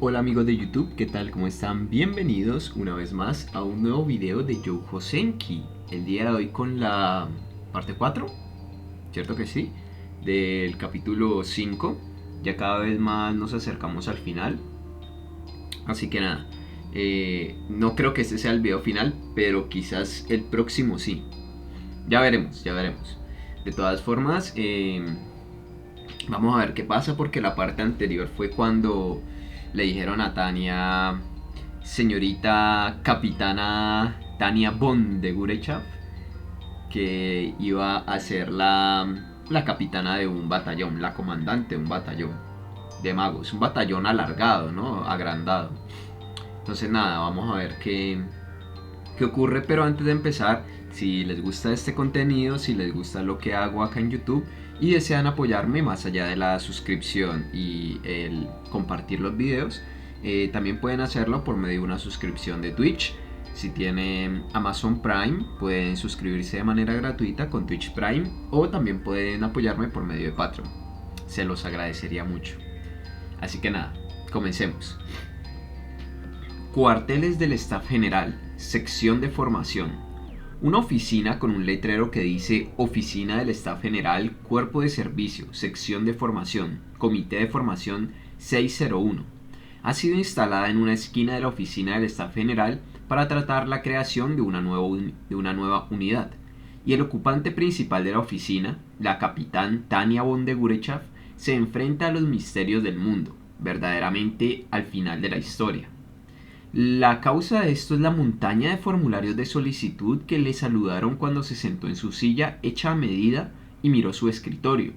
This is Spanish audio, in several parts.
Hola amigos de YouTube, ¿qué tal? ¿Cómo están? Bienvenidos una vez más a un nuevo video de Joe Josenki. El día de hoy con la parte 4, ¿cierto que sí? Del capítulo 5. Ya cada vez más nos acercamos al final. Así que nada, no creo que este sea el video final, pero quizás el próximo sí. Ya veremos, ya veremos. De todas formas, vamos a ver qué pasa porque la parte anterior fue cuando le dijeron a Tania, señorita capitana Tania Bond de Gurechaf, que iba a ser la capitana de un batallón, la comandante de un batallón de magos, un batallón alargado, ¿no? Agrandado. Entonces nada, vamos a ver qué ocurre, pero antes de empezar, si les gusta este contenido, si les gusta lo que hago acá en YouTube y desean apoyarme más allá de la suscripción y el compartir los videos, también pueden hacerlo por medio de una suscripción de Twitch. Si tienen Amazon Prime, pueden suscribirse de manera gratuita con Twitch Prime o también pueden apoyarme por medio de Patreon. Se los agradecería mucho. Así que nada, comencemos. Cuarteles del Staff General, sección de formación. Una oficina con un letrero que dice Oficina del Staff General, Cuerpo de Servicio, Sección de Formación, Comité de Formación 601. Ha sido instalada en una esquina de la oficina del Staff General para tratar la creación de una nueva unidad. Y el ocupante principal de la oficina, la capitán Tania von de Gurechav, se enfrenta a los misterios del mundo, verdaderamente al final de la historia. La causa de esto es la montaña de formularios de solicitud que le saludaron cuando se sentó en su silla hecha a medida y miró su escritorio.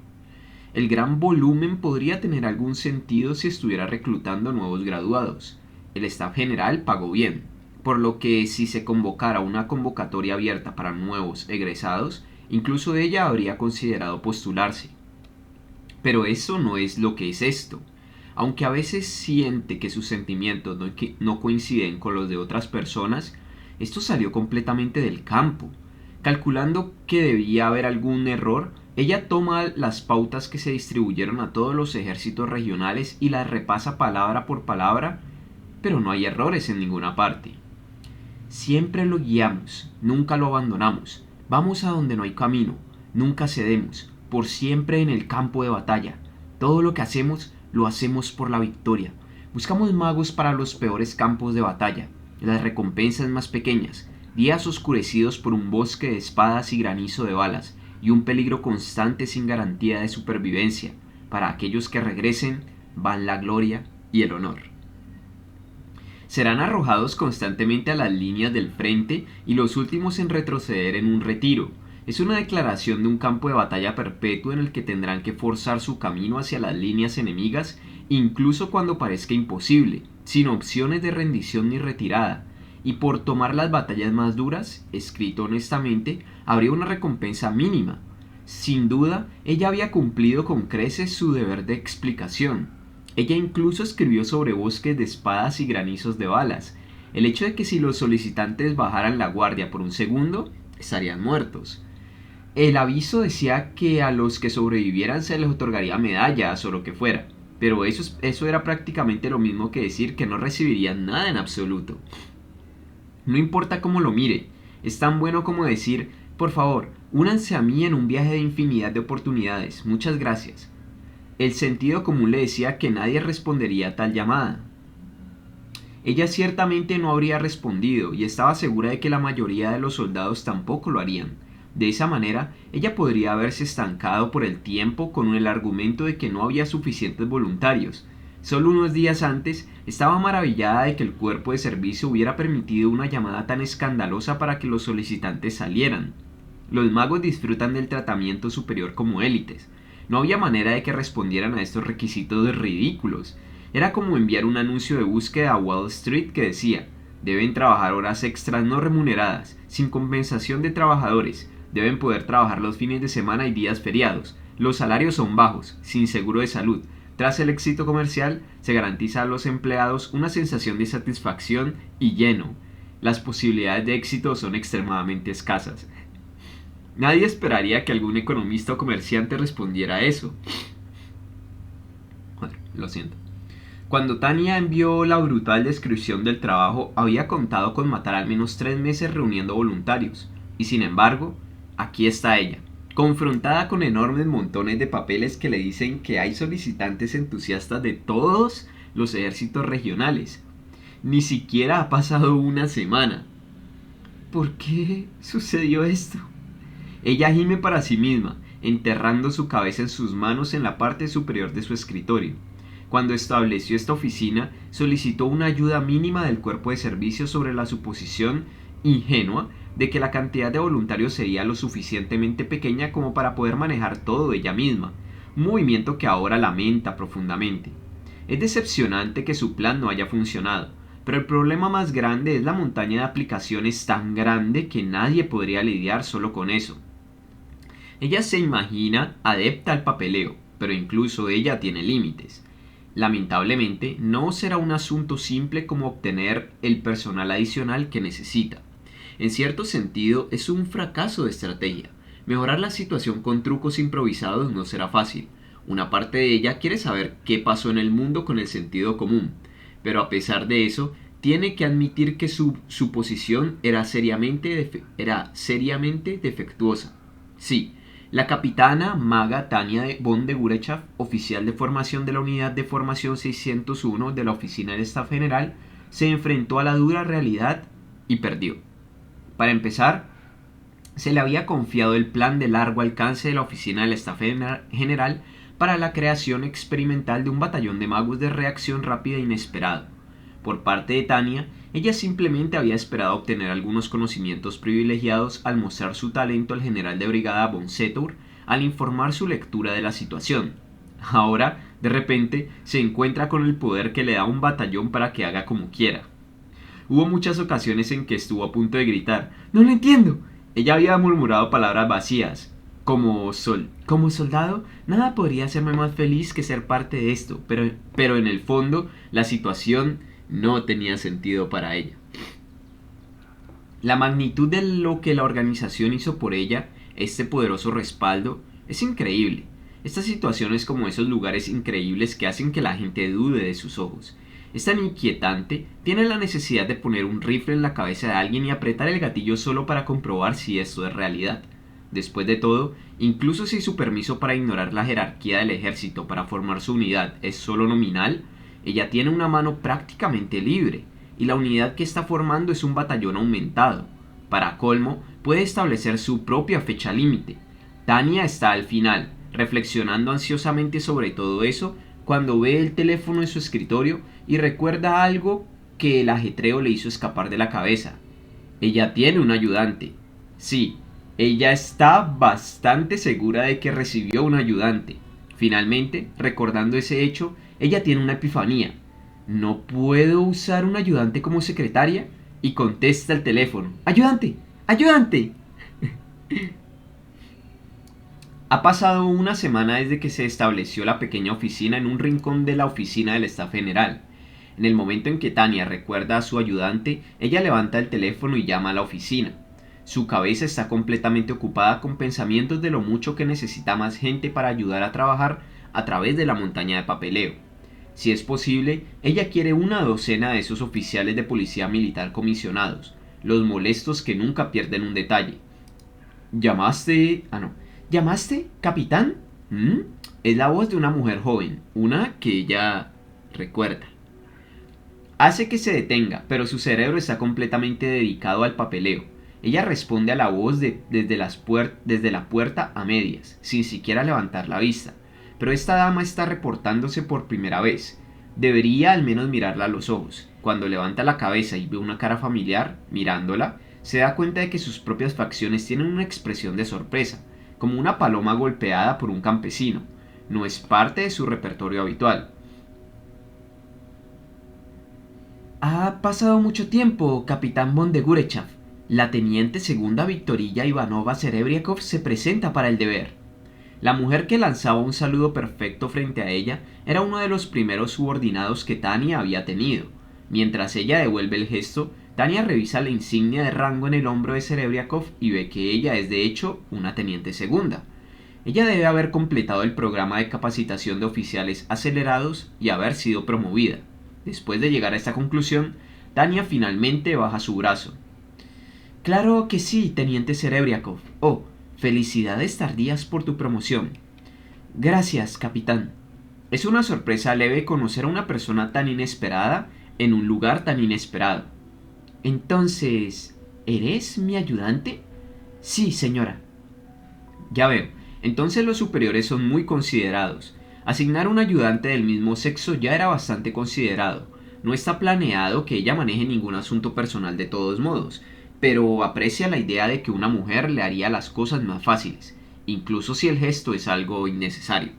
El gran volumen podría tener algún sentido si estuviera reclutando nuevos graduados. El staff general pagó bien, por lo que si se convocara una convocatoria abierta para nuevos egresados, incluso ella habría considerado postularse. Pero eso no es lo que es esto. Aunque a veces siente que sus sentimientos no coinciden con los de otras personas, esto salió completamente del campo. Calculando que debía haber algún error, ella toma las pautas que se distribuyeron a todos los ejércitos regionales y las repasa palabra por palabra, pero no hay errores en ninguna parte. Siempre lo guiamos, nunca lo abandonamos. Vamos a donde no hay camino, nunca cedemos, por siempre en el campo de batalla. Todo lo que hacemos, lo hacemos por la victoria. Buscamos magos para los peores campos de batalla, las recompensas más pequeñas, días oscurecidos por un bosque de espadas y granizo de balas, y un peligro constante sin garantía de supervivencia. Para aquellos que regresen, van la gloria y el honor. Serán arrojados constantemente a las líneas del frente y los últimos en retroceder en un retiro. Es una declaración de un campo de batalla perpetuo en el que tendrán que forzar su camino hacia las líneas enemigas, incluso cuando parezca imposible, sin opciones de rendición ni retirada. Y por tomar las batallas más duras, escrito honestamente, habría una recompensa mínima. Sin duda, ella había cumplido con creces su deber de explicación. Ella incluso escribió sobre bosques de espadas y granizos de balas. El hecho de que si los solicitantes bajaran la guardia por un segundo, estarían muertos. El aviso decía que a los que sobrevivieran se les otorgaría medallas o lo que fuera, pero eso era prácticamente lo mismo que decir que no recibirían nada en absoluto. No importa cómo lo mire, es tan bueno como decir, por favor, únanse a mí en un viaje de infinidad de oportunidades, muchas gracias. El sentido común le decía que nadie respondería a tal llamada. Ella ciertamente no habría respondido y estaba segura de que la mayoría de los soldados tampoco lo harían. De esa manera, ella podría haberse estancado por el tiempo con el argumento de que no había suficientes voluntarios. Solo unos días antes, estaba maravillada de que el cuerpo de servicio hubiera permitido una llamada tan escandalosa para que los solicitantes salieran. Los magos disfrutan del tratamiento superior como élites. No había manera de que respondieran a estos requisitos ridículos. Era como enviar un anuncio de búsqueda a Wall Street que decía: deben trabajar horas extras no remuneradas, sin compensación de trabajadores, deben poder trabajar los fines de semana y días feriados, los salarios son bajos, sin seguro de salud. Tras el éxito comercial, se garantiza a los empleados una sensación de satisfacción y lleno. Las posibilidades de éxito son extremadamente escasas. Nadie esperaría que algún economista o comerciante respondiera a eso. Joder, lo siento. Cuando Tania envió la brutal descripción del trabajo, había contado con matar al menos 3 meses reuniendo voluntarios. Y sin embargo, aquí está ella, confrontada con enormes montones de papeles que le dicen que hay solicitantes entusiastas de todos los ejércitos regionales. Ni siquiera ha pasado una semana. ¿Por qué sucedió esto? Ella gime para sí misma, enterrando su cabeza en sus manos en la parte superior de su escritorio. Cuando estableció esta oficina, solicitó una ayuda mínima del cuerpo de servicio sobre la suposición ingenua de que la cantidad de voluntarios sería lo suficientemente pequeña como para poder manejar todo ella misma, un movimiento que ahora lamenta profundamente. Es decepcionante que su plan no haya funcionado, pero el problema más grande es la montaña de aplicaciones tan grande que nadie podría lidiar solo con eso. Ella se imagina adepta al papeleo, pero incluso ella tiene límites. Lamentablemente, no será un asunto simple como obtener el personal adicional que necesita. En cierto sentido, es un fracaso de estrategia. Mejorar la situación con trucos improvisados no será fácil. Una parte de ella quiere saber qué pasó en el mundo con el sentido común, pero a pesar de eso, tiene que admitir que su suposición era seriamente defectuosa. Sí, la capitana maga Tania von de Gurechav, oficial de formación de la Unidad de Formación 601 de la Oficina del Staff General, se enfrentó a la dura realidad y perdió. Para empezar, se le había confiado el plan de largo alcance de la Oficina del Staff General para la creación experimental de un batallón de magos de reacción rápida e inesperado. Por parte de Tania, ella simplemente había esperado obtener algunos conocimientos privilegiados al mostrar su talento al general de brigada von Setour al informar su lectura de la situación. Ahora, de repente, se encuentra con el poder que le da un batallón para que haga como quiera. Hubo muchas ocasiones en que estuvo a punto de gritar: «¡No lo entiendo!». Ella había murmurado palabras vacías. Como soldado, nada podría hacerme más feliz que ser parte de esto, pero en el fondo, la situación no tenía sentido para ella. La magnitud de lo que la organización hizo por ella, este poderoso respaldo, es increíble. Esta situación es como esos lugares increíbles que hacen que la gente dude de sus ojos. Es tan inquietante, tiene la necesidad de poner un rifle en la cabeza de alguien y apretar el gatillo solo para comprobar si esto es realidad. Después de todo, incluso si su permiso para ignorar la jerarquía del ejército para formar su unidad es solo nominal, ella tiene una mano prácticamente libre, y la unidad que está formando es un batallón aumentado. Para colmo, puede establecer su propia fecha límite. Tania está al final, reflexionando ansiosamente sobre todo eso, cuando ve el teléfono en su escritorio y recuerda algo que el ajetreo le hizo escapar de la cabeza. Ella tiene un ayudante. Sí, ella está bastante segura de que recibió un ayudante. Finalmente, recordando ese hecho, ella tiene una epifanía. ¿No puedo usar un ayudante como secretaria? Y contesta el teléfono: ¡Ayudante! ¡Ayudante! Ha pasado una semana desde que se estableció la pequeña oficina en un rincón de la oficina del Staff General. En el momento en que Tania recuerda a su ayudante, ella levanta el teléfono y llama a la oficina. Su cabeza está completamente ocupada con pensamientos de lo mucho que necesita más gente para ayudar a trabajar a través de la montaña de papeleo. Si es posible, ella quiere una docena de esos oficiales de policía militar comisionados, los molestos que nunca pierden un detalle. ¿Llamaste? ¿Llamaste, capitán? Es la voz de una mujer joven, una que ella recuerda. Hace que se detenga, pero su cerebro está completamente dedicado al papeleo. Ella responde a la voz desde la puerta a medias, sin siquiera levantar la vista. Pero esta dama está reportándose por primera vez. Debería al menos mirarla a los ojos. Cuando levanta la cabeza y ve una cara familiar, mirándola, se da cuenta de que sus propias facciones tienen una expresión de sorpresa, como una paloma golpeada por un campesino. No es parte de su repertorio habitual. Ha pasado mucho tiempo, capitán von de Gurechav. La teniente segunda Victorilla Ivanova Serebriakov se presenta para el deber. La mujer que lanzaba un saludo perfecto frente a ella era uno de los primeros subordinados que Tania había tenido. Mientras ella devuelve el gesto, Tania revisa la insignia de rango en el hombro de Serebriakov y ve que ella es de hecho una teniente segunda. Ella debe haber completado el programa de capacitación de oficiales acelerados y haber sido promovida. Después de llegar a esta conclusión, Tania finalmente baja su brazo. Claro que sí, teniente Serebriakov. Oh, felicidades tardías por tu promoción. Gracias, capitán. Es una sorpresa leve conocer a una persona tan inesperada en un lugar tan inesperado. Entonces, ¿eres mi ayudante? Sí, señora. Ya veo. Entonces los superiores son muy considerados. Asignar un ayudante del mismo sexo ya era bastante considerado. No está planeado que ella maneje ningún asunto personal de todos modos, pero aprecia la idea de que una mujer le haría las cosas más fáciles, incluso si el gesto es algo innecesario.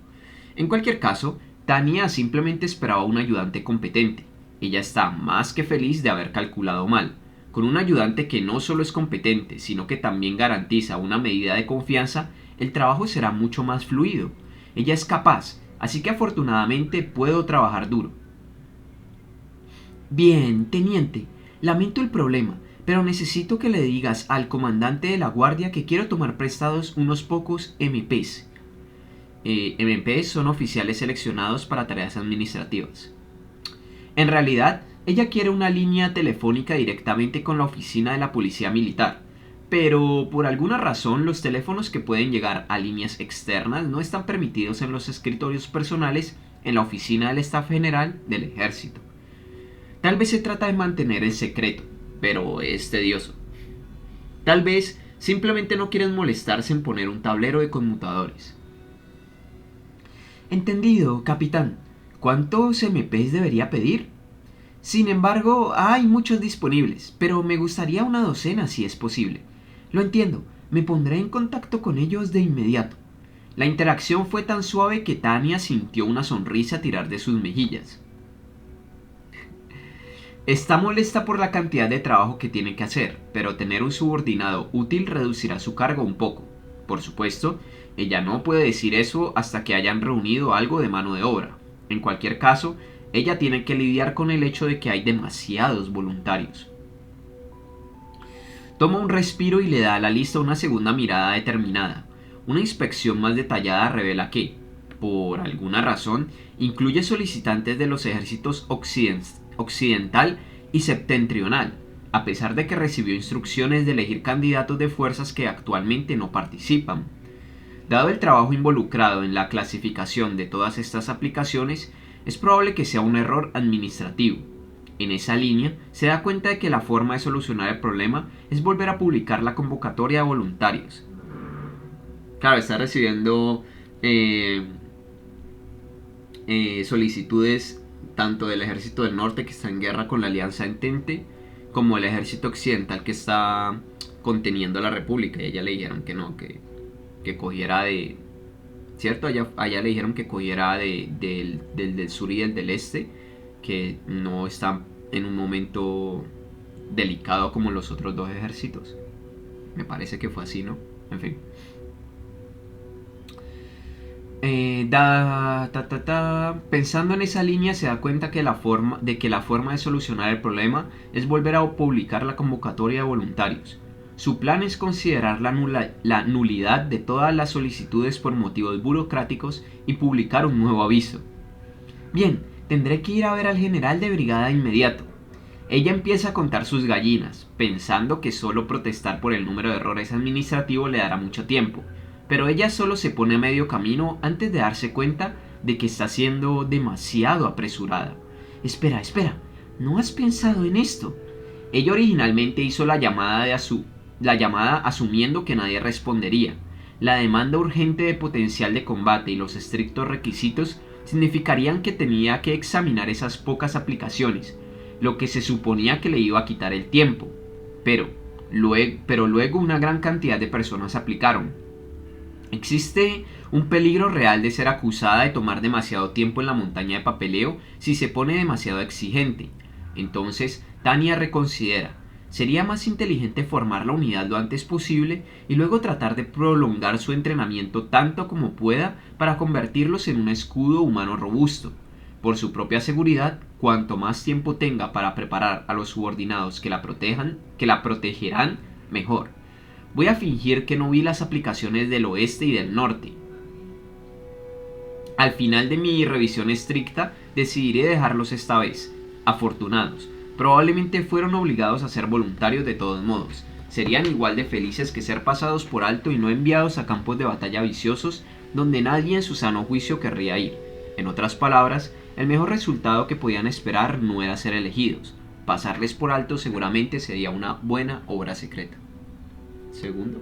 En cualquier caso, Tania simplemente esperaba un ayudante competente. Ella está más que feliz de haber calculado mal. Con un ayudante que no solo es competente, sino que también garantiza una medida de confianza, el trabajo será mucho más fluido. Ella es capaz, así que afortunadamente puedo trabajar duro. Bien, teniente, lamento el problema, pero necesito que le digas al comandante de la guardia que quiero tomar prestados unos pocos MPs. MPs son oficiales seleccionados para tareas administrativas. En realidad, ella quiere una línea telefónica directamente con la oficina de la policía militar, pero por alguna razón los teléfonos que pueden llegar a líneas externas no están permitidos en los escritorios personales en la oficina del Staff General del Ejército. Tal vez se trata de mantener el secreto, pero es tedioso. Tal vez simplemente no quieren molestarse en poner un tablero de conmutadores. Entendido, capitán. ¿Cuántos MPs debería pedir? Sin embargo, hay muchos disponibles, pero me gustaría una docena si es posible. Lo entiendo, me pondré en contacto con ellos de inmediato. La interacción fue tan suave que Tania sintió una sonrisa tirar de sus mejillas. Está molesta por la cantidad de trabajo que tiene que hacer, pero tener un subordinado útil reducirá su cargo un poco. Por supuesto, ella no puede decir eso hasta que hayan reunido algo de mano de obra. En cualquier caso, ella tiene que lidiar con el hecho de que hay demasiados voluntarios. Toma un respiro y le da a la lista una segunda mirada determinada. Una inspección más detallada revela que, por alguna razón, incluye solicitantes de los ejércitos occidental y septentrional, a pesar de que recibió instrucciones de elegir candidatos de fuerzas que actualmente no participan. Dado el trabajo involucrado en la clasificación de todas estas aplicaciones, es probable que sea un error administrativo. En esa línea, se da cuenta de que la forma de solucionar el problema es volver a publicar la convocatoria de voluntarios. Claro, está recibiendo solicitudes tanto del ejército del norte, que está en guerra con la alianza Entente, como el ejército occidental, que está conteniendo a la república. Y a ella le dijeron que no, que cogiera de... ¿Cierto? Allá le dijeron que cogiera del sur y del este, que no están en un momento delicado como los otros dos ejércitos. Me parece que fue así, ¿no? En fin. Pensando en esa línea, se da cuenta que la forma de solucionar el problema es volver a publicar la convocatoria de voluntarios. Su plan es considerar la nulidad de todas las solicitudes por motivos burocráticos y publicar un nuevo aviso. Bien, tendré que ir a ver al general de brigada de inmediato. Ella empieza a contar sus gallinas, pensando que solo protestar por el número de errores administrativos le dará mucho tiempo, pero ella solo se pone a medio camino antes de darse cuenta de que está siendo demasiado apresurada. Espera, ¿no has pensado en esto? Ella originalmente hizo la llamada asumiendo que nadie respondería. La demanda urgente de potencial de combate y los estrictos requisitos significarían que tenía que examinar esas pocas aplicaciones, lo que se suponía que le iba a quitar el tiempo. Pero luego una gran cantidad de personas aplicaron. Existe un peligro real de ser acusada de tomar demasiado tiempo en la montaña de papeleo si se pone demasiado exigente. Entonces, Tania reconsidera. Sería más inteligente formar la unidad lo antes posible y luego tratar de prolongar su entrenamiento tanto como pueda para convertirlos en un escudo humano robusto. Por su propia seguridad, cuanto más tiempo tenga para preparar a los subordinados que la protegerán, mejor. Voy a fingir que no vi las aplicaciones del oeste y del norte. Al final de mi revisión estricta, decidiré dejarlos esta vez. afortunados. Probablemente fueron obligados a ser voluntarios de todos modos. Serían igual de felices que ser pasados por alto y no enviados a campos de batalla viciosos donde nadie en su sano juicio querría ir. En otras palabras, el mejor resultado que podían esperar no era ser elegidos. Pasarles por alto seguramente sería una buena obra secreta. Segundo.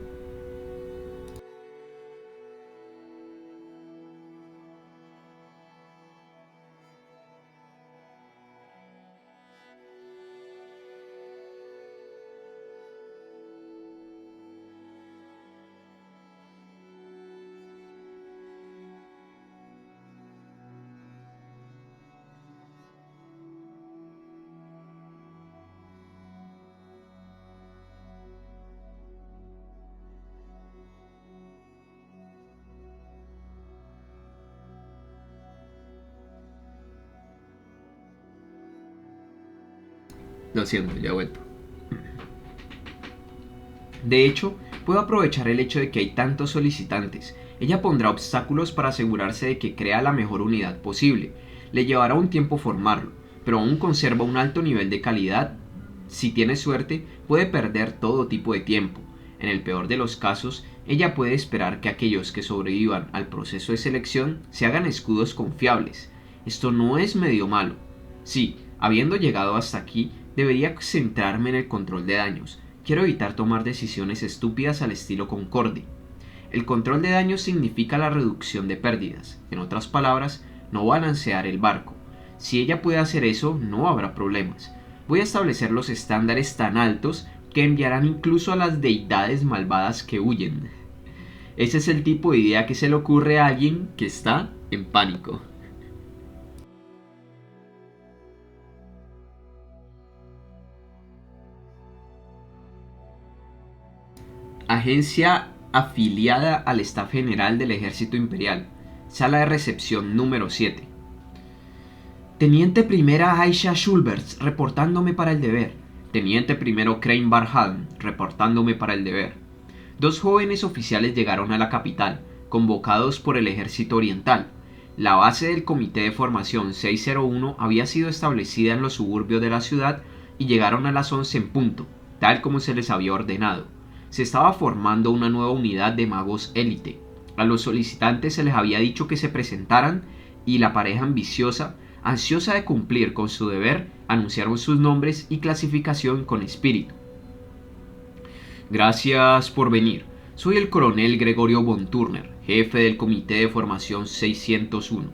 Lo siento, ya he vuelto. De hecho, puedo aprovechar el hecho de que hay tantos solicitantes. Ella pondrá obstáculos para asegurarse de que crea la mejor unidad posible. Le llevará un tiempo formarlo, pero aún conserva un alto nivel de calidad. Si tiene suerte, puede perder todo tipo de tiempo. En el peor de los casos, ella puede esperar que aquellos que sobrevivan al proceso de selección se hagan escudos confiables. Esto no es medio malo. Sí, habiendo llegado hasta aquí, debería centrarme en el control de daños. Quiero evitar tomar decisiones estúpidas al estilo Concorde. El control de daños significa la reducción de pérdidas. En otras palabras, no balancear el barco. Si ella puede hacer eso, no habrá problemas. Voy a establecer los estándares tan altos que enviarán incluso a las deidades malvadas que huyen. Ese es el tipo de idea que se le ocurre a alguien que está en pánico. Agencia afiliada al Staff General del Ejército Imperial. Sala de recepción número 7. Teniente primera Aisha Schulberts, reportándome para el deber. Teniente primero Crane Barhalm, reportándome para el deber. Dos jóvenes oficiales llegaron a la capital, convocados por el Ejército Oriental. La base del Comité de Formación 601 había sido establecida en los suburbios de la ciudad y llegaron a las 11 en punto, tal como se les había ordenado. Se estaba formando una nueva unidad de magos élite. A los solicitantes se les había dicho que se presentaran y la pareja ambiciosa, ansiosa de cumplir con su deber, anunciaron sus nombres y clasificación con espíritu. Gracias por venir. Soy el coronel Gregorio von Turner, jefe del Comité de Formación 601.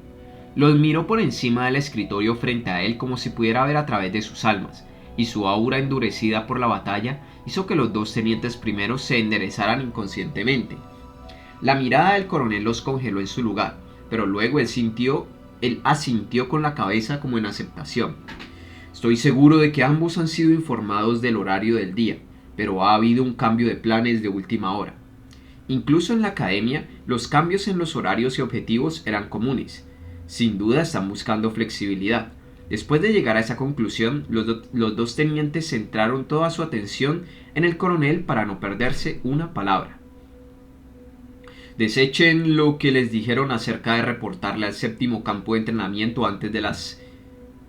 Los miró por encima del escritorio frente a él como si pudiera ver a través de sus almas, y su aura endurecida por la batalla hizo que los dos tenientes primeros se enderezaran inconscientemente. La mirada del coronel los congeló en su lugar, pero luego él asintió con la cabeza como en aceptación. Estoy seguro de que ambos han sido informados del horario del día, pero ha habido un cambio de planes de última hora. Incluso en la academia, los cambios en los horarios y objetivos eran comunes. Sin duda están buscando flexibilidad. Después de llegar a esa conclusión, los dos tenientes centraron toda su atención en el coronel para no perderse una palabra. Desechen lo que les dijeron acerca de reportarle al séptimo campo de entrenamiento antes de las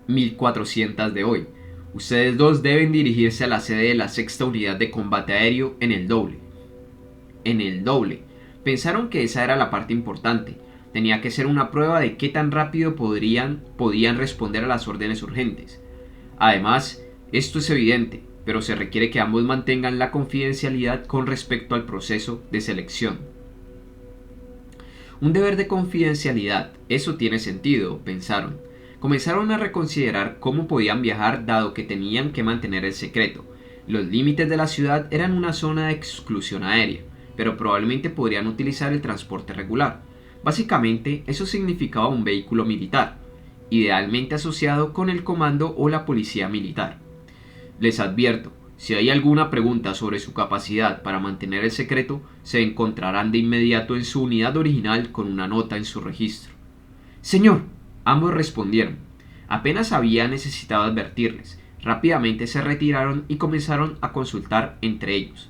1400 de hoy. Ustedes dos deben dirigirse a la sede de la sexta unidad de combate aéreo en el doble. En el doble. Pensaron que esa era la parte importante. Tenía que ser una prueba de qué tan rápido podían responder a las órdenes urgentes. Además, esto es evidente, pero se requiere que ambos mantengan la confidencialidad con respecto al proceso de selección. Un deber de confidencialidad, eso tiene sentido, pensaron. Comenzaron a reconsiderar cómo podían viajar dado que tenían que mantener el secreto. Los límites de la ciudad eran una zona de exclusión aérea, pero probablemente podrían utilizar el transporte regular. Básicamente, eso significaba un vehículo militar, idealmente asociado con el comando o la policía militar. Les advierto, si hay alguna pregunta sobre su capacidad para mantener el secreto, se encontrarán de inmediato en su unidad original con una nota en su registro. Señor, ambos respondieron. Apenas había necesitado advertirles. Rápidamente se retiraron y comenzaron a consultar entre ellos.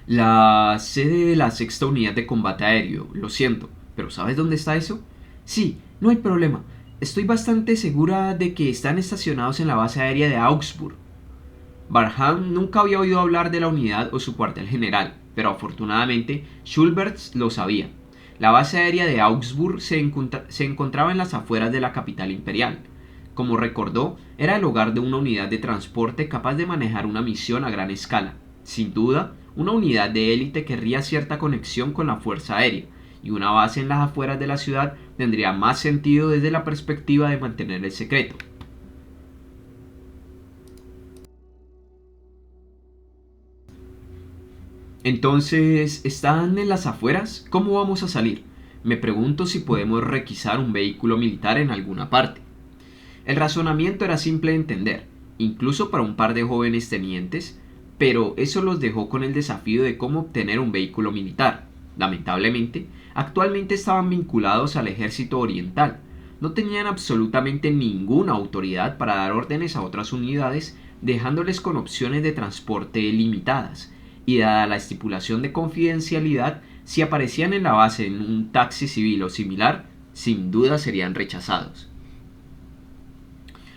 La sede de la sexta unidad de combate aéreo, lo siento, pero ¿sabes dónde está eso? Sí, no hay problema. Estoy bastante segura de que están estacionados en la base aérea de Augsburg. Barham nunca había oído hablar de la unidad o su cuartel general, pero afortunadamente Schulberts lo sabía. La base aérea de Augsburg se encontraba en las afueras de la capital imperial. Como recordó, era el hogar de una unidad de transporte capaz de manejar una misión a gran escala. Sin duda, una unidad de élite querría cierta conexión con la fuerza aérea, y una base en las afueras de la ciudad tendría más sentido desde la perspectiva de mantener el secreto. Entonces, ¿están en las afueras? ¿Cómo vamos a salir? Me pregunto si podemos requisar un vehículo militar en alguna parte. El razonamiento era simple de entender, incluso para un par de jóvenes tenientes, pero eso los dejó con el desafío de cómo obtener un vehículo militar. Lamentablemente, actualmente estaban vinculados al ejército oriental. No tenían absolutamente ninguna autoridad para dar órdenes a otras unidades, dejándoles con opciones de transporte limitadas. Y dada la estipulación de confidencialidad, si aparecían en la base en un taxi civil o similar, sin duda serían rechazados.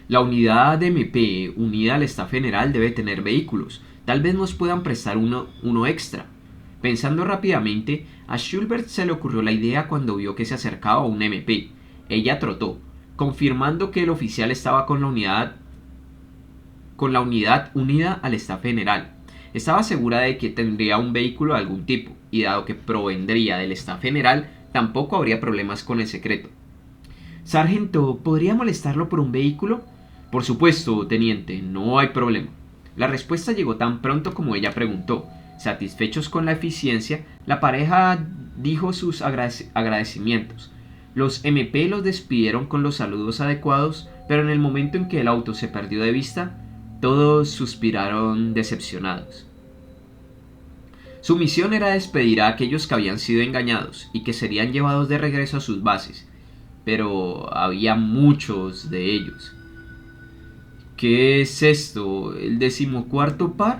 La unidad de MP unida al staff general debe tener vehículos. Tal vez nos puedan prestar uno extra. Pensando rápidamente, a Schulbert se le ocurrió la idea cuando vio que se acercaba un MP. Ella trotó, confirmando que el oficial estaba con la unidad unida al staff general. Estaba segura de que tendría un vehículo de algún tipo, y dado que provendría del staff general, tampoco habría problemas con el secreto. Sargento, ¿podría molestarlo por un vehículo? Por supuesto, teniente, no hay problema. La respuesta llegó tan pronto como ella preguntó. Satisfechos con la eficiencia, la pareja dijo sus agradecimientos. Los MP los despidieron con los saludos adecuados, pero en el momento en que el auto se perdió de vista, todos suspiraron decepcionados. Su misión era despedir a aquellos que habían sido engañados y que serían llevados de regreso a sus bases, pero había muchos de ellos. ¿Qué es esto? ¿El 14º par?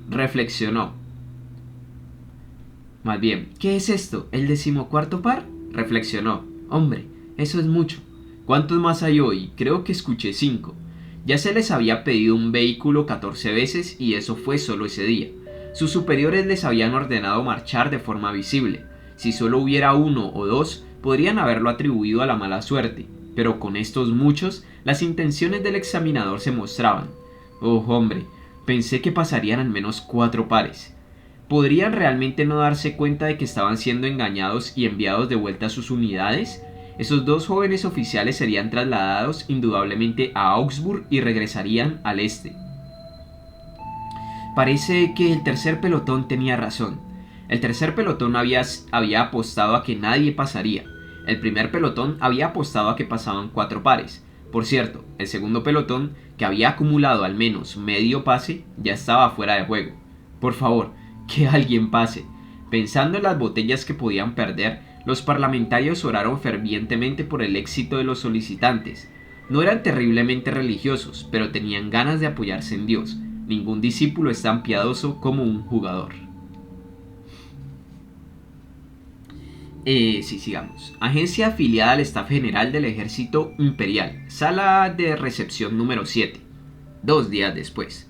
Reflexionó. Más bien, ¿qué es esto? ¿El 14º par? Reflexionó. Hombre, eso es mucho. ¿Cuántos más hay hoy? Creo que escuché 5. Ya se les había pedido un vehículo 14 veces y eso fue solo ese día. Sus superiores les habían ordenado marchar de forma visible. Si solo hubiera 1 o 2, podrían haberlo atribuido a la mala suerte, pero con estos muchos, las intenciones del examinador se mostraban. Oh, hombre, pensé que pasarían al menos 4 pares. ¿Podrían realmente no darse cuenta de que estaban siendo engañados y enviados de vuelta a sus unidades? Esos 2 jóvenes oficiales serían trasladados indudablemente a Augsburg y regresarían al este. Parece que el tercer pelotón tenía razón. El tercer pelotón había apostado a que nadie pasaría. El primer pelotón había apostado a que pasaban 4 pares. Por cierto, el segundo pelotón, que había acumulado al menos medio pase, ya estaba fuera de juego. Por favor, que alguien pase. Pensando en las botellas que podían perder, los parlamentarios oraron fervientemente por el éxito de los solicitantes. No eran terriblemente religiosos, pero tenían ganas de apoyarse en Dios. Ningún discípulo es tan piadoso como un jugador. Sigamos. Agencia afiliada al Staff General del Ejército Imperial. Sala de recepción número 7. 2 días después.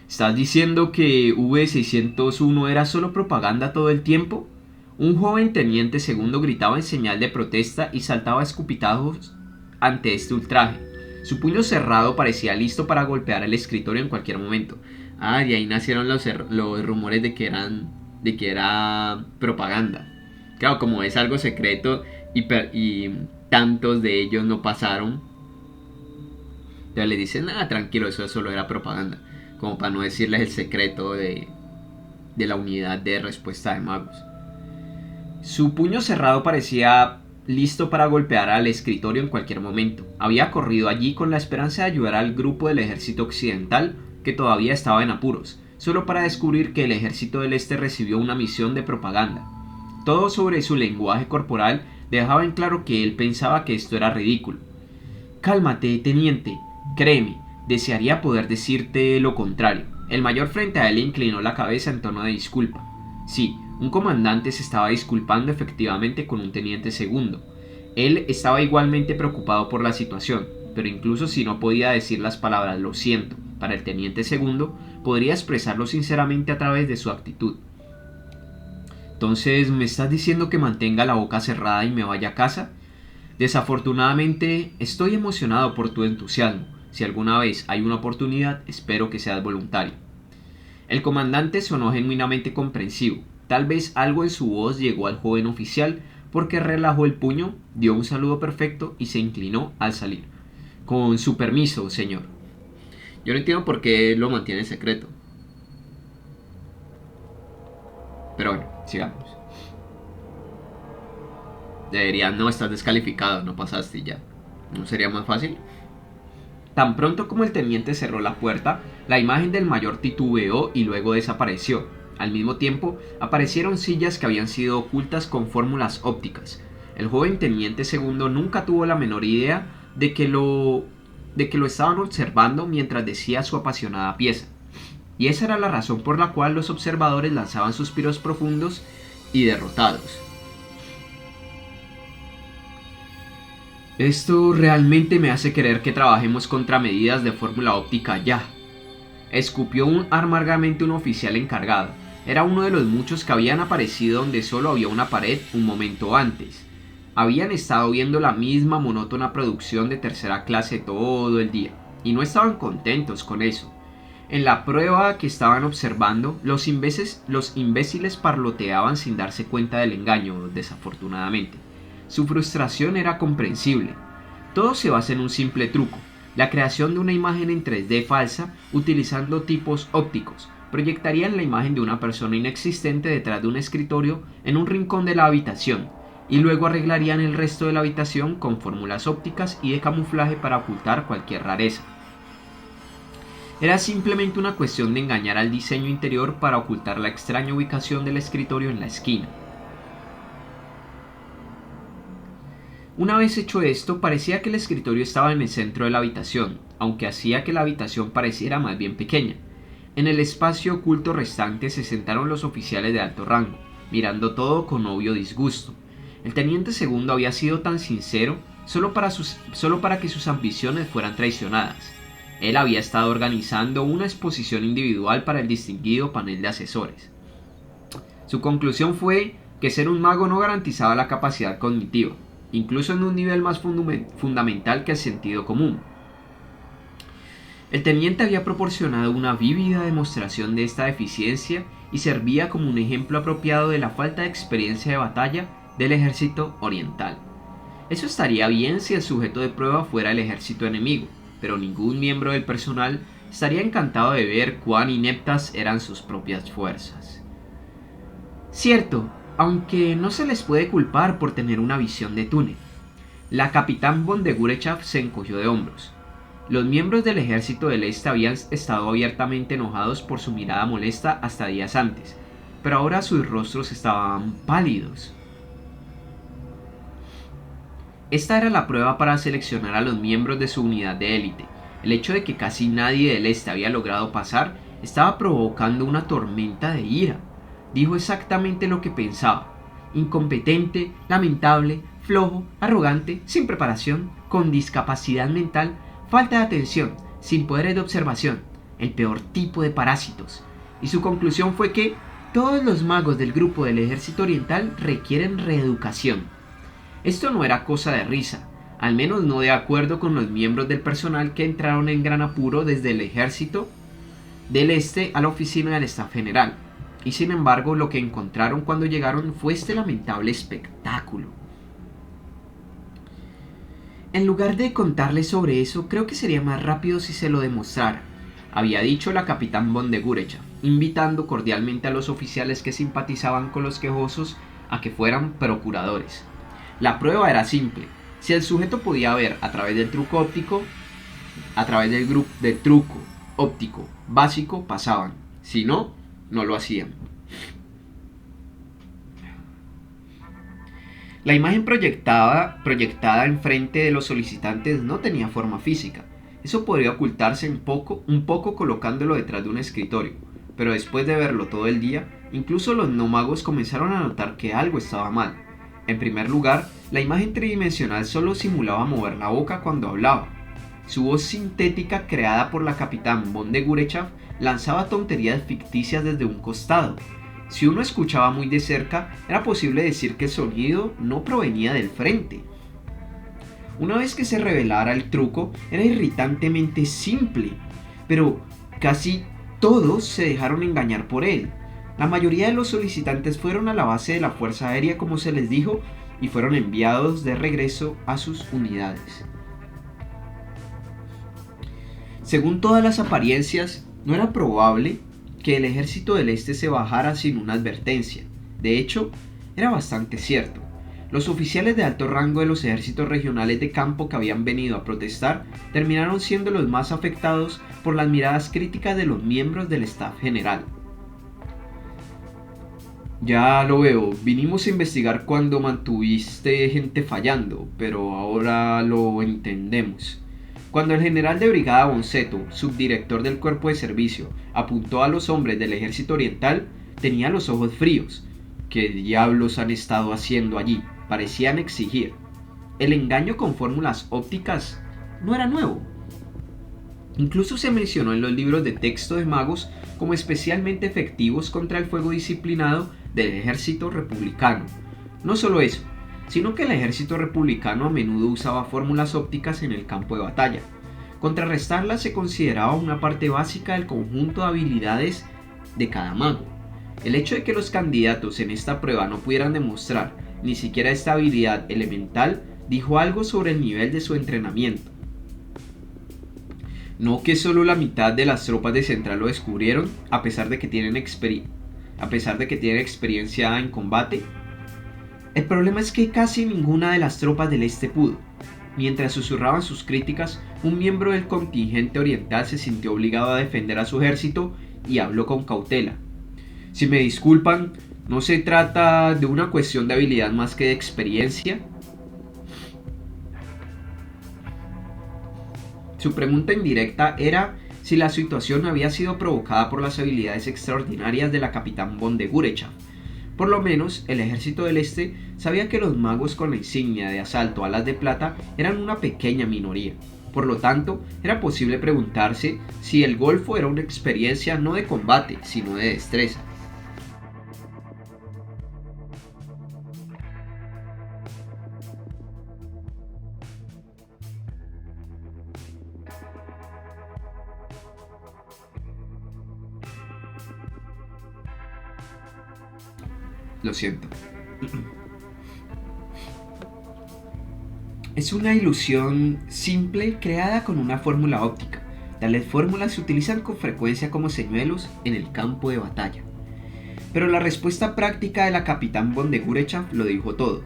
¿Estás diciendo que V601 era solo propaganda todo el tiempo? Un joven teniente segundo gritaba en señal de protesta y saltaba escupitajos ante este ultraje. Su puño cerrado parecía listo para golpear el escritorio en cualquier momento. Y ahí nacieron los rumores de que era propaganda. Claro, como es algo secreto y tantos de ellos no pasaron, entonces le dicen, tranquilo, eso solo era propaganda. Como para no decirles el secreto de la unidad de respuesta de magos. Su puño cerrado parecía listo para golpear al escritorio en cualquier momento. Había corrido allí con la esperanza de ayudar al grupo del ejército occidental que todavía estaba en apuros, solo para descubrir que el ejército del este recibió una misión de propaganda. Todo sobre su lenguaje corporal dejaba en claro que él pensaba que esto era ridículo. Cálmate, teniente. Créeme, desearía poder decirte lo contrario. El mayor frente a él inclinó la cabeza en tono de disculpa. Sí, un comandante se estaba disculpando efectivamente con un teniente segundo. Él estaba igualmente preocupado por la situación, pero incluso si no podía decir las palabras "lo siento" para el teniente segundo, podría expresarlo sinceramente a través de su actitud. Entonces, ¿me estás diciendo que mantenga la boca cerrada y me vaya a casa? Desafortunadamente, estoy emocionado por tu entusiasmo. Si alguna vez hay una oportunidad, espero que seas voluntario. El comandante sonó genuinamente comprensivo. Tal vez algo en su voz llegó al joven oficial porque relajó el puño, dio un saludo perfecto y se inclinó al salir. Con su permiso, señor. Yo no entiendo por qué lo mantiene en secreto. Pero bueno, sigamos. Deberían, no, estás descalificado, no pasaste y ya. ¿No sería más fácil? Tan pronto como el teniente cerró la puerta, la imagen del mayor titubeó y luego desapareció. Al mismo tiempo, aparecieron sillas que habían sido ocultas con fórmulas ópticas. El joven teniente segundo nunca tuvo la menor idea de que lo estaban observando mientras decía su apasionada pieza. Y esa era la razón por la cual los observadores lanzaban suspiros profundos y derrotados. Esto realmente me hace querer que trabajemos contra medidas de fórmula óptica ya. Escupió amargamente un oficial encargado. Era uno de los muchos que habían aparecido donde solo había una pared un momento antes. Habían estado viendo la misma monótona producción de tercera clase todo el día, y no estaban contentos con eso. En la prueba que estaban observando, los imbéciles parloteaban sin darse cuenta del engaño, desafortunadamente. Su frustración era comprensible. Todo se basa en un simple truco: la creación de una imagen en 3D falsa utilizando tipos ópticos. Proyectarían la imagen de una persona inexistente detrás de un escritorio en un rincón de la habitación, y luego arreglarían el resto de la habitación con fórmulas ópticas y de camuflaje para ocultar cualquier rareza. Era simplemente una cuestión de engañar al diseño interior para ocultar la extraña ubicación del escritorio en la esquina. Una vez hecho esto, parecía que el escritorio estaba en el centro de la habitación, aunque hacía que la habitación pareciera más bien pequeña. En el espacio oculto restante se sentaron los oficiales de alto rango, mirando todo con obvio disgusto. El teniente segundo había sido tan sincero solo para que sus ambiciones fueran traicionadas. Él había estado organizando una exposición individual para el distinguido panel de asesores. Su conclusión fue que ser un mago no garantizaba la capacidad cognitiva, incluso en un nivel más fundamental que el sentido común. El teniente había proporcionado una vívida demostración de esta deficiencia y servía como un ejemplo apropiado de la falta de experiencia de batalla del ejército oriental. Eso estaría bien si el sujeto de prueba fuera el ejército enemigo, pero ningún miembro del personal estaría encantado de ver cuán ineptas eran sus propias fuerzas. Cierto, aunque no se les puede culpar por tener una visión de túnel. La capitán von de Gurechav se encogió de hombros. Los miembros del ejército del este habían estado abiertamente enojados por su mirada molesta hasta días antes, pero ahora sus rostros estaban pálidos. Esta era la prueba para seleccionar a los miembros de su unidad de élite. El hecho de que casi nadie del este había logrado pasar estaba provocando una tormenta de ira. Dijo exactamente lo que pensaba: incompetente, lamentable, flojo, arrogante, sin preparación, con discapacidad mental, falta de atención, sin poderes de observación, el peor tipo de parásitos. Y su conclusión fue que todos los magos del grupo del ejército oriental requieren reeducación. Esto no era cosa de risa, al menos no de acuerdo con los miembros del personal que entraron en gran apuro desde el ejército del este a la oficina del staff general. Y sin embargo, lo que encontraron cuando llegaron fue este lamentable espectáculo. En lugar de contarles sobre eso, creo que sería más rápido si se lo demostrara, había dicho la capitán von de Gurechav, invitando cordialmente a los oficiales que simpatizaban con los quejosos a que fueran procuradores. La prueba era simple: si el sujeto podía ver a través del truco óptico, del truco óptico básico, pasaban; si no, no lo hacían. La imagen proyectada enfrente de los solicitantes no tenía forma física. Eso podría ocultarse un poco colocándolo detrás de un escritorio, pero después de verlo todo el día, incluso los no magos comenzaron a notar que algo estaba mal. En primer lugar, la imagen tridimensional solo simulaba mover la boca cuando hablaba. Su voz sintética creada por la capitán von de Gurechav lanzaba tonterías ficticias desde un costado. Si uno escuchaba muy de cerca, era posible decir que el sonido no provenía del frente. Una vez que se revelara el truco, era irritantemente simple, pero casi todos se dejaron engañar por él. La mayoría de los solicitantes fueron a la base de la Fuerza Aérea como se les dijo y fueron enviados de regreso a sus unidades. Según todas las apariencias, no era probable que el Ejército del Este se bajara sin una advertencia. De hecho, era bastante cierto. Los oficiales de alto rango de los ejércitos regionales de campo que habían venido a protestar terminaron siendo los más afectados por las miradas críticas de los miembros del staff general. Ya lo veo, vinimos a investigar cuando mantuviste gente fallando, pero ahora lo entendemos. Cuando el general de brigada Bonseto, subdirector del cuerpo de servicio, apuntó a los hombres del ejército oriental, tenía los ojos fríos. ¿Qué diablos han estado haciendo allí? Parecían exigir. El engaño con fórmulas ópticas no era nuevo. Incluso se mencionó en los libros de texto de magos como especialmente efectivos contra el fuego disciplinado del ejército republicano. No solo eso, sino que el ejército republicano a menudo usaba fórmulas ópticas en el campo de batalla. Contrarrestarlas se consideraba una parte básica del conjunto de habilidades de cada mago. El hecho de que los candidatos en esta prueba no pudieran demostrar ni siquiera esta habilidad elemental dijo algo sobre el nivel de su entrenamiento. No que solo la mitad de las tropas de Central lo descubrieron, a pesar de que tienen experiencia en combate. El problema es que casi ninguna de las tropas del Este pudo. Mientras susurraban sus críticas, un miembro del contingente oriental se sintió obligado a defender a su ejército y habló con cautela. Si me disculpan, ¿no se trata de una cuestión de habilidad más que de experiencia? Su pregunta indirecta era si la situación había sido provocada por las habilidades extraordinarias de la capitán von de Gurechav. Por lo menos, el ejército del Este sabía que los magos con la insignia de asalto alas de plata eran una pequeña minoría. Por lo tanto, era posible preguntarse si el golfo era una experiencia no de combate, sino de destreza. Lo siento. Es una ilusión simple creada con una fórmula óptica. Tales fórmulas se utilizan con frecuencia como señuelos en el campo de batalla. Pero la respuesta práctica de la capitán von de Gurechav lo dijo todo.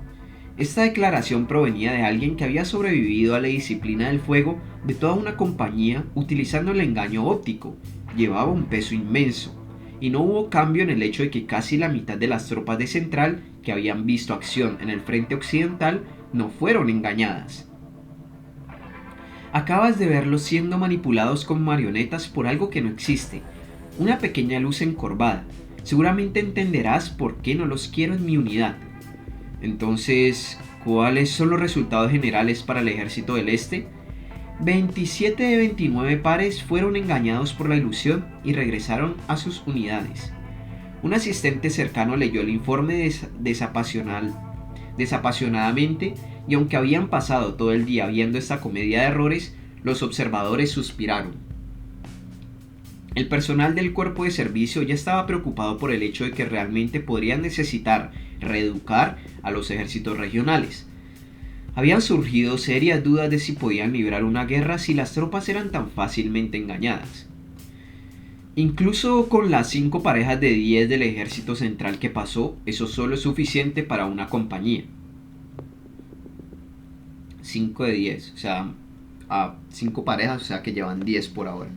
Esta declaración provenía de alguien que había sobrevivido a la disciplina del fuego de toda una compañía utilizando el engaño óptico. Llevaba un peso inmenso. Y no hubo cambio en el hecho de que casi la mitad de las tropas de Central que habían visto acción en el frente occidental no fueron engañadas. Acabas de verlos siendo manipulados como marionetas por algo que no existe, una pequeña luz encorvada. Seguramente entenderás por qué no los quiero en mi unidad. Entonces, ¿cuáles son los resultados generales para el ejército del Este? 27 de 29 pares fueron engañados por la ilusión y regresaron a sus unidades. Un asistente cercano leyó el informe desapasionadamente y aunque habían pasado todo el día viendo esta comedia de errores, los observadores suspiraron. El personal del cuerpo de servicio ya estaba preocupado por el hecho de que realmente podrían necesitar reeducar a los ejércitos regionales. Habían surgido serias dudas de si podían librar una guerra si las tropas eran tan fácilmente engañadas. Incluso con las 5 parejas de 10 del ejército central que pasó, eso solo es suficiente para una compañía. 5 de 10, o sea, a 5 parejas, o sea que llevan 10 por ahora.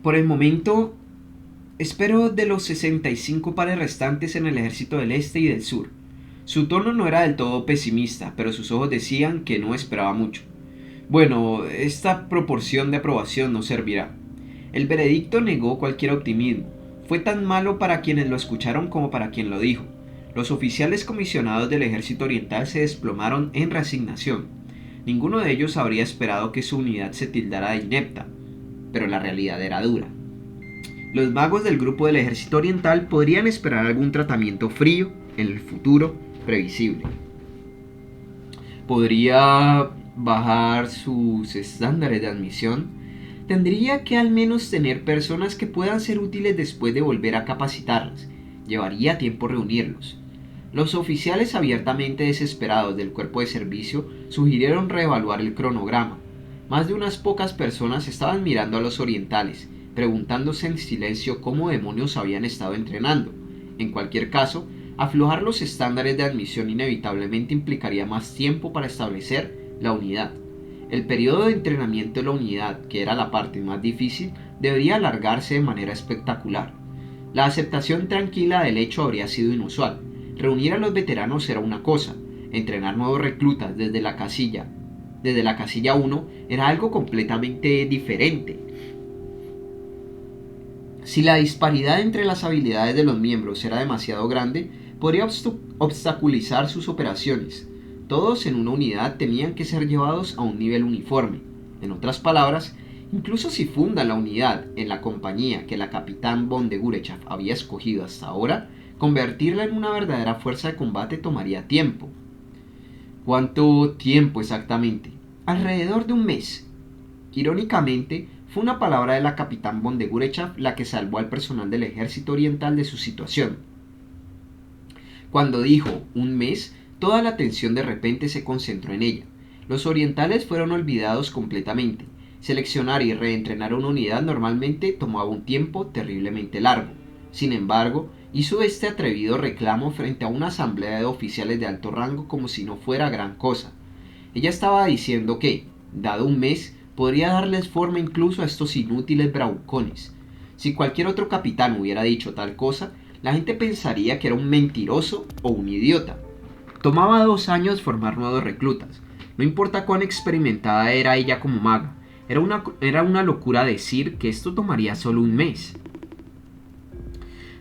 Por el momento, espero de los 65 pares restantes en el ejército del Este y del Sur. Su tono no era del todo pesimista, pero sus ojos decían que no esperaba mucho. Bueno, esta proporción de aprobación no servirá. El veredicto negó cualquier optimismo. Fue tan malo para quienes lo escucharon como para quien lo dijo. Los oficiales comisionados del ejército oriental se desplomaron en resignación. Ninguno de ellos habría esperado que su unidad se tildara de inepta, pero la realidad era dura. Los magos del grupo del ejército oriental podrían esperar algún tratamiento frío en el futuro previsible. Podría bajar sus estándares de admisión. Tendría que al menos tener personas que puedan ser útiles después de volver a capacitarlas. Llevaría tiempo reunirlos. Los oficiales abiertamente desesperados del cuerpo de servicio sugirieron reevaluar el cronograma. Más de unas pocas personas estaban mirando a los orientales, preguntándose en silencio cómo demonios habían estado entrenando. En cualquier caso, aflojar los estándares de admisión inevitablemente implicaría más tiempo para establecer la unidad. El periodo de entrenamiento de la unidad, que era la parte más difícil, debería alargarse de manera espectacular. La aceptación tranquila del hecho habría sido inusual. Reunir a los veteranos era una cosa, entrenar nuevos reclutas desde la casilla 1 era algo completamente diferente. Si la disparidad entre las habilidades de los miembros era demasiado grande, podría obstaculizar sus operaciones. Todos en una unidad tenían que ser llevados a un nivel uniforme. En otras palabras, incluso si fundan la unidad en la compañía que la capitán von de Gurechav había escogido hasta ahora, convertirla en una verdadera fuerza de combate tomaría tiempo. ¿Cuánto tiempo exactamente? Alrededor de un mes. Irónicamente, fue una palabra de la capitán von de Gurechav la que salvó al personal del ejército oriental de su situación. Cuando dijo un mes, toda la atención de repente se concentró en ella. Los orientales fueron olvidados completamente. Seleccionar y reentrenar una unidad normalmente tomaba un tiempo terriblemente largo. Sin embargo, hizo este atrevido reclamo frente a una asamblea de oficiales de alto rango como si no fuera gran cosa. Ella estaba diciendo que, dado un mes, podría darles forma incluso a estos inútiles bravucones. Si cualquier otro capitán hubiera dicho tal cosa, la gente pensaría que era un mentiroso o un idiota. Tomaba 2 años formar nuevos reclutas. No importa cuán experimentada era ella como maga, era una locura decir que esto tomaría solo un mes.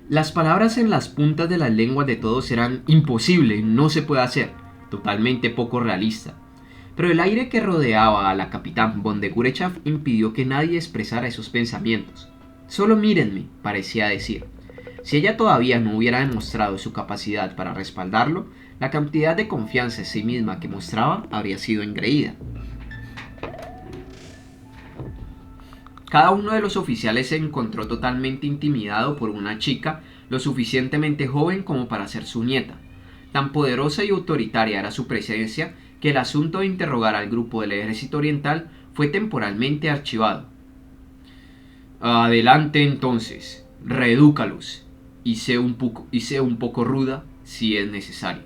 Las palabras en las puntas de las lenguas de todos eran imposible, no se puede hacer, totalmente poco realista. Pero el aire que rodeaba a la capitán von de Gurechav impidió que nadie expresara esos pensamientos. Solo mírenme, parecía decir. Si ella todavía no hubiera demostrado su capacidad para respaldarlo, la cantidad de confianza en sí misma que mostraba habría sido engreída. Cada uno de los oficiales se encontró totalmente intimidado por una chica lo suficientemente joven como para ser su nieta. Tan poderosa y autoritaria era su presencia que el asunto de interrogar al grupo del ejército oriental fue temporalmente archivado. Adelante entonces, reedúcalos, y sé un poco ruda si es necesario.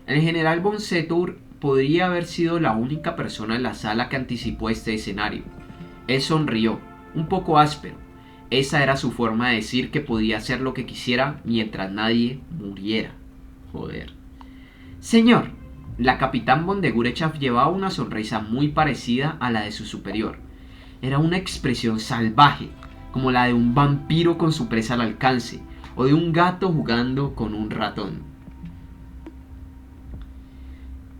El general von Setur podría haber sido la única persona en la sala que anticipó este escenario. Él sonrió, un poco áspero. Esa era su forma de decir que podía hacer lo que quisiera mientras nadie muriera. Joder. Señor, la capitán von de Gurechav llevaba una sonrisa muy parecida a la de su superior. Era una expresión salvaje, como la de un vampiro con su presa al alcance, o de un gato jugando con un ratón.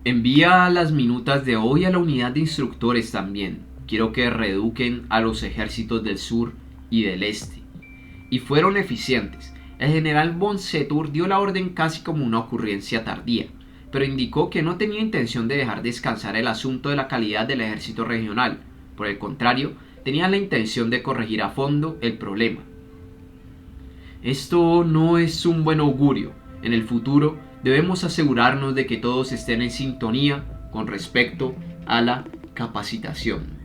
Envía las minutas de hoy a la unidad de instructores también. Quiero que reeduquen a los ejércitos del sur y del este. Y fueron eficientes. El general von Setur dio la orden casi como una ocurrencia tardía, pero indicó que no tenía intención de dejar descansar el asunto de la calidad del ejército regional. Por el contrario, tenía la intención de corregir a fondo el problema. Esto no es un buen augurio. En el futuro debemos asegurarnos de que todos estén en sintonía con respecto a la capacitación.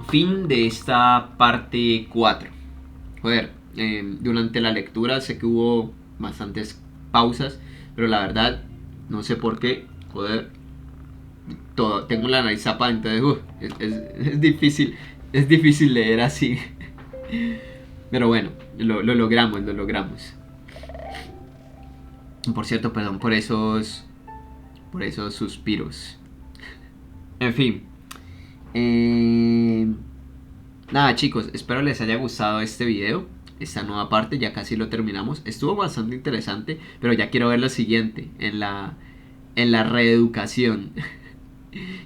Fin de esta parte 4. Joder, durante la lectura sé que hubo bastantes pausas, pero la verdad no sé por qué. Joder, tengo la nariz zapada, entonces es difícil leer así. Pero bueno, lo logramos. Por cierto, perdón por esos suspiros. En fin. Nada chicos, espero les haya gustado este video, esta nueva parte, ya casi lo terminamos. Estuvo bastante interesante, pero ya quiero ver lo siguiente, en la reeducación.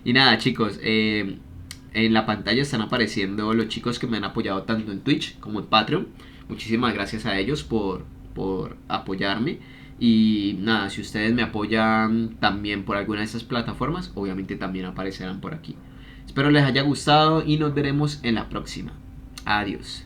Y nada chicos, en la pantalla están apareciendo los chicos que me han apoyado tanto en Twitch como en Patreon. Muchísimas gracias a ellos por apoyarme. Y nada, si ustedes me apoyan también por alguna de esas plataformas, obviamente también aparecerán por aquí. Espero les haya gustado y nos veremos en la próxima. Adiós.